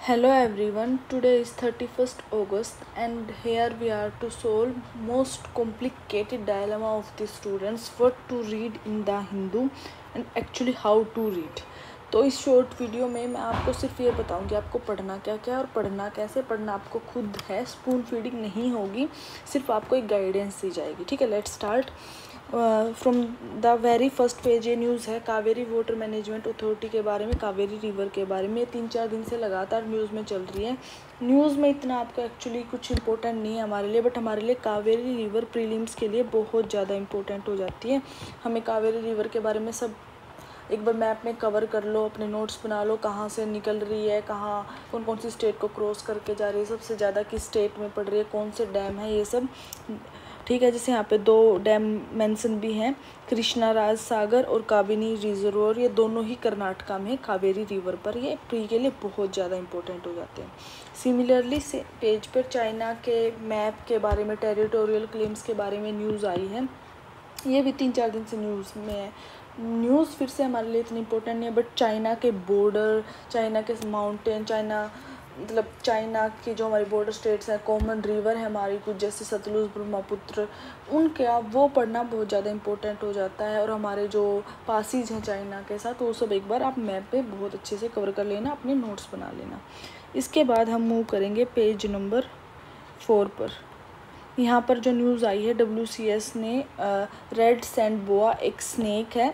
Hello everyone, today is 31st August and here we are to solve most complicated dilemma of the students what to read in the Hindu and actually how to read। तो इस short video में मैं आपको सिर्फ ये बताऊंगी आपको पढ़ना क्या क्या और पढ़ना कैसे। पढ़ना आपको खुद है, स्पून फीडिंग नहीं होगी, सिर्फ आपको एक गाइडेंस दी जाएगी। ठीक है, let's start from the very first page. ये न्यूज़ है कावेरी वाटर मैनेजमेंट अथॉरिटी के बारे में, कावेरी रिवर के बारे में। 3-4 दिन से लगातार न्यूज़ में चल रही है। न्यूज़ में इतना आपका एक्चुअली कुछ इंपॉर्टेंट नहीं है हमारे लिए, बट हमारे लिए कावेरी रिवर प्रीलिम्स के लिए बहुत ज़्यादा इंपॉर्टेंट हो जाती है। हमें कावेरी रिवर के बारे में सब एक बार मैप में कवर कर लो, अपने नोट्स बना लो, कहाँ से निकल रही है, कहाँ कौन कौन सी स्टेट को क्रॉस करके जा रही है, सबसे ज़्यादा किस स्टेट में पड़ रही है, कौन से डैम है, ये सब। ठीक है, जैसे यहाँ पे 2 डैम मेंशन भी हैं, कृष्णा राज सागर और काबिनी रिजर्वोयर। ये दोनों ही कर्नाटका में कावेरी रिवर पर। ये प्री के लिए बहुत ज़्यादा इंपॉर्टेंट हो जाते हैं। सिमिलरली से पेज पर चाइना के मैप के बारे में, टेरिटोरियल क्लेम्स के बारे में न्यूज़ आई है। ये भी 3-4 दिन से न्यूज़ में है। न्यूज़ फिर से हमारे लिए इतनी इंपॉर्टेंट नहीं है, बट चाइना के बॉर्डर, चाइना के माउंटेन, चाइना की जो हमारी बॉर्डर स्टेट्स हैं, कॉमन रिवर है हमारी कुछ, जैसे सतलुज, ब्रह्मपुत्र, उनके वो पढ़ना बहुत ज़्यादा इंपॉर्टेंट हो जाता है। और हमारे जो पासीज हैं चाइना के साथ, वो सब एक बार आप मैप पे बहुत अच्छे से कवर कर लेना, अपने नोट्स बना लेना। इसके बाद हम मूव करेंगे पेज नंबर 4 पर। यहाँ पर जो न्यूज़ आई है, WCS ने रेड सैंड बोआ एक स्नेक है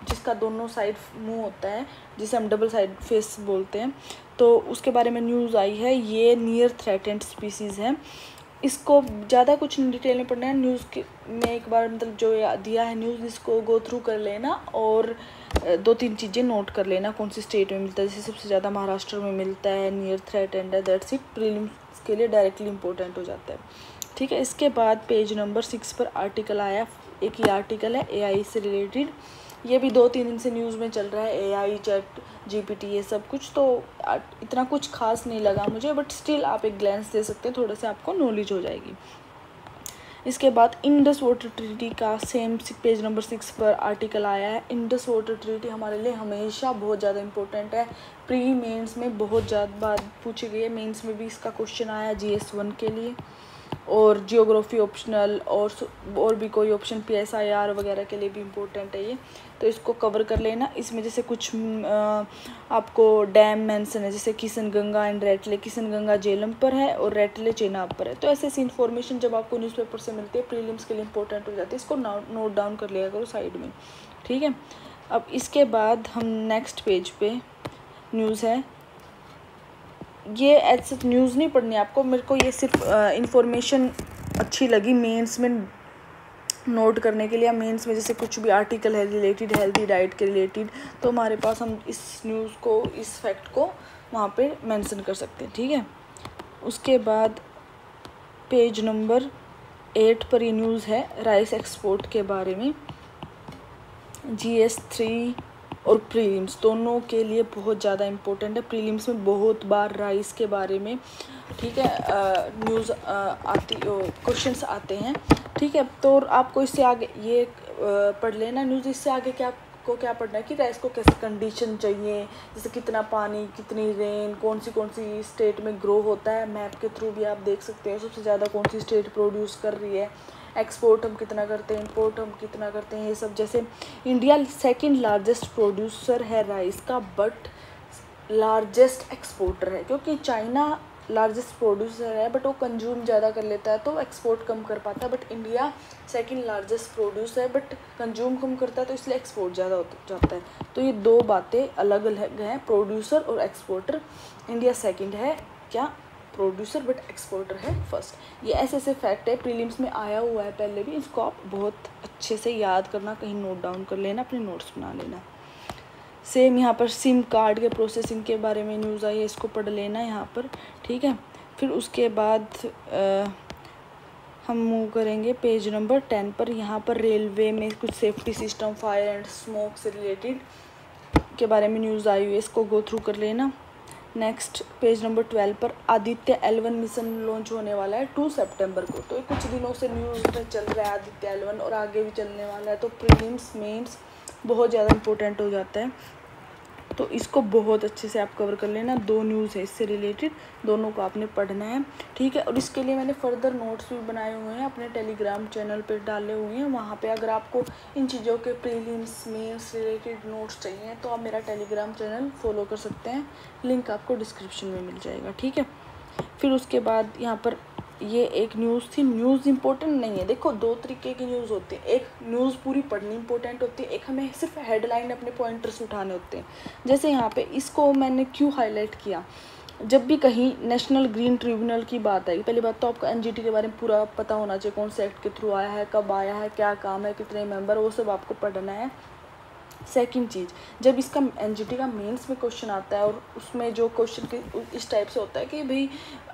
जिसका दोनों साइड मुंह होता है, जिसे हम डबल साइड फेस बोलते हैं, तो उसके बारे में न्यूज़ आई है। ये नियर थ्रेटेंड स्पीसीज़ है। इसको ज़्यादा कुछ डिटेल में पढ़ना है, न्यूज़ के में एक बार मतलब जो दिया है न्यूज़, इसको गो थ्रू कर लेना और 2-3 चीज़ें नोट कर लेना, कौन सी स्टेट में मिलता है। जैसे सबसे ज़्यादा महाराष्ट्र में मिलता है, नियर थ्रेटेंड है, दैट्स इट। प्रीलिम्स के लिए डायरेक्टली इंपॉर्टेंट हो जाता है। ठीक है, इसके बाद पेज नंबर 6 पर आर्टिकल आया। एक ही आर्टिकल है AI से रिलेटेड। ये भी 2-3 दिन से न्यूज़ में चल रहा है, AI, चैट GPT, ये सब कुछ। तो इतना कुछ खास नहीं लगा मुझे, बट स्टिल आप एक ग्लैंस दे सकते हैं, थोड़ा सा आपको नॉलेज हो जाएगी। इसके बाद इंडस वाटर ट्रीटी का सेम पेज नंबर 6 पर आर्टिकल आया है। इंडस वाटर ट्रीटी हमारे लिए हमेशा बहुत ज़्यादा इंपॉर्टेंट है। प्री मेंस में बहुत ज़्यादा बात पूछी गई है, मेंस में भी इसका क्वेश्चन आया GS 1 के लिए, और जियोग्राफी ऑप्शनल और भी कोई ऑप्शन PSIR वगैरह के लिए भी इम्पोर्टेंट है ये, तो इसको कवर कर लेना। इसमें जैसे कुछ आपको डैम मेंशन है, जैसे किशनगंगा एंड रेटले। किशनगंगा झेलम पर है और रेटले चेनाब पर है। तो ऐसे ऐसी इन्फॉर्मेशन जब आपको न्यूज़पेपर से मिलती है, प्रीलिम्स के लिए इंपॉर्टेंट हो जाती है, इसको नोट डाउन कर लिया करो साइड में। ठीक है, अब इसके बाद हम नेक्स्ट पेज पे न्यूज़ है। ये ऐसे न्यूज़ नहीं पढ़नी आपको, मेरे को ये सिर्फ इंफॉर्मेशन अच्छी लगी मेंस में नोट करने के लिए। मेंस में जैसे कुछ भी आर्टिकल है रिलेटेड हेल्दी डाइट के रिलेटेड, तो हमारे पास हम इस न्यूज़ को, इस फैक्ट को वहाँ पे मेंशन कर सकते हैं। ठीक है, उसके बाद पेज नंबर 8 पर ये न्यूज़ है राइस एक्सपोर्ट के बारे में। GS 3 और प्रीलिम्स दोनों के लिए बहुत ज़्यादा इम्पोर्टेंट है। प्रीलिम्स में बहुत बार राइस के बारे में, ठीक है, न्यूज़ क्वेश्चंस आते हैं। ठीक है, तो आपको इससे आगे ये पढ़ लेना न्यूज़। इससे आगे क्या आपको क्या पढ़ना है कि राइस को कैसे कंडीशन चाहिए, जैसे कितना पानी, कितनी रेन, कौन सी स्टेट में ग्रो होता है। मैप के थ्रू भी आप देख सकते हैं सबसे ज़्यादा कौन सी स्टेट प्रोड्यूस कर रही है, एक्सपोर्ट हम कितना करते हैं, इंपोर्ट हम कितना करते हैं, ये सब। जैसे इंडिया सेकंड लार्जेस्ट प्रोड्यूसर है राइस का, बट लार्जेस्ट एक्सपोर्टर है, क्योंकि चाइना लार्जेस्ट प्रोड्यूसर है बट वो कंज्यूम ज़्यादा कर लेता है तो एक्सपोर्ट कम कर पाता है। But India second largest producer है बट कंज्यूम कम करता है, तो इसलिए एक्सपोर्ट ज़्यादा हो जाता है। तो ये 2 बातें अलग अलग हैं, प्रोड्यूसर और एक्सपोर्टर। इंडिया सेकंड है क्या, प्रोड्यूसर, बट एक्सपोर्टर है फर्स्ट। ये ऐसे ऐसे फैक्ट है, प्रीलिम्स में आया हुआ है पहले भी, इसको आप बहुत अच्छे से याद करना, कहीं नोट डाउन कर लेना, अपने नोट्स बना लेना। सेम यहाँ पर सिम कार्ड के प्रोसेसिंग के बारे में न्यूज़ आई है, इसको पढ़ लेना यहाँ पर। ठीक है, फिर उसके बाद हम मूव करेंगे पेज नंबर 10 पर। यहाँ पर रेलवे में कुछ safety system, fire and smoke से रिलेटेड के बारे में न्यूज़ आई हुई है, इसको गो थ्रू कर लेना। नेक्स्ट पेज नंबर 12 पर आदित्य L1 मिशन लॉन्च होने वाला है 2 सितंबर को। तो कुछ दिनों से न्यूज़ में चल रहा है आदित्य L1 और आगे भी चलने वाला है। तो प्रीलिम्स मेंस बहुत ज़्यादा इंपॉर्टेंट हो जाता है। तो इसको बहुत अच्छे से आप कवर कर लेना। 2 न्यूज़ है इससे रिलेटेड, दोनों को आपने पढ़ना है, ठीक है। और इसके लिए मैंने फर्दर नोट्स भी बनाए हुए हैं, अपने टेलीग्राम चैनल पर डाले हुए हैं। वहाँ पे अगर आपको इन चीज़ों के प्रीलिम्स मेंस रिलेटेड नोट्स चाहिए तो आप मेरा टेलीग्राम चैनल फॉलो कर सकते हैं, लिंक आपको डिस्क्रिप्शन में मिल जाएगा, ठीक है। फिर उसके बाद यहाँ पर ये एक न्यूज़ थी। न्यूज़ इंपॉर्टेंट नहीं है, देखो 2 तरीके की न्यूज़ होती है। एक न्यूज़ पूरी पढ़नी इंपॉर्टेंट होती है, एक हमें सिर्फ हेडलाइन अपने पॉइंटर्स उठाने होते हैं। जैसे यहाँ पे इसको मैंने क्यों हाईलाइट किया, जब भी कहीं नेशनल ग्रीन ट्रिब्यूनल की बात आई, पहली बात तो आपको एनजीटी के बारे में पूरा पता होना चाहिए, कौन से एक्ट के थ्रू आया है, कब आया है, क्या काम है, कितने मेंबर, वो सब आपको पढ़ना है। सेकंड चीज़, जब इसका एनजीटी का मेंस में क्वेश्चन आता है और उसमें जो क्वेश्चन के इस टाइप से होता है कि भाई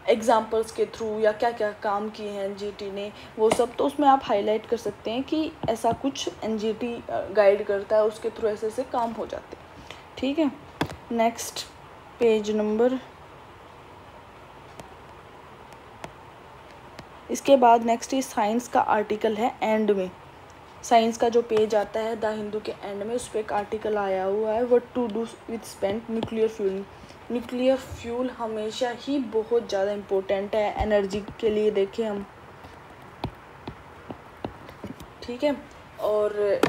एग्जाम्पल्स के थ्रू या क्या क्या काम किए हैं एनजीटी ने, वो सब, तो उसमें आप हाईलाइट कर सकते हैं कि ऐसा कुछ एनजीटी गाइड करता है, उसके थ्रू ऐसे ऐसे काम हो जाते हैं, ठीक है। नेक्स्ट पेज नंबर, इसके बाद नेक्स्ट ये साइंस का आर्टिकल है एंड में। साइंस का जो पेज आता है द हिंदू के एंड में, उस पर एक आर्टिकल आया हुआ है, what to do with spent nuclear fuel. Nuclear fuel हमेशा ही बहुत ज़्यादा इम्पोर्टेंट है एनर्जी के लिए, देखें हम, ठीक है। और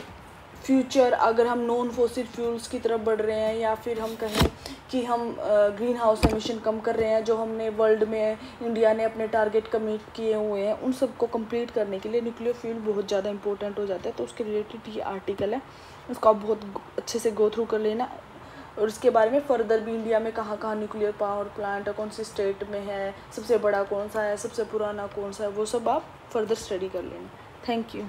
फ्यूचर अगर हम नॉन फॉसिल फ्यूल्स की तरफ बढ़ रहे हैं, या फिर हम कहें कि हम ग्रीन हाउस एमिशन कम कर रहे हैं, जो हमने वर्ल्ड में इंडिया ने अपने टारगेट कमिट किए हुए हैं, उन सबको कंप्लीट करने के लिए न्यूक्लियर फ्यूल बहुत ज़्यादा इंपॉर्टेंट हो जाता है। तो उसके रिलेटेड ये आर्टिकल है, उसको आप बहुत अच्छे से गो थ्रू कर लेना। और इसके बारे में फर्दर भी इंडिया में कहाँ कहाँ न्यूक्लियर पावर प्लांट है, कौन सी स्टेट में है, सबसे बड़ा कौन सा है, सबसे पुराना कौन सा है, वो सब आप फर्दर स्टडी कर लेना। Thank you.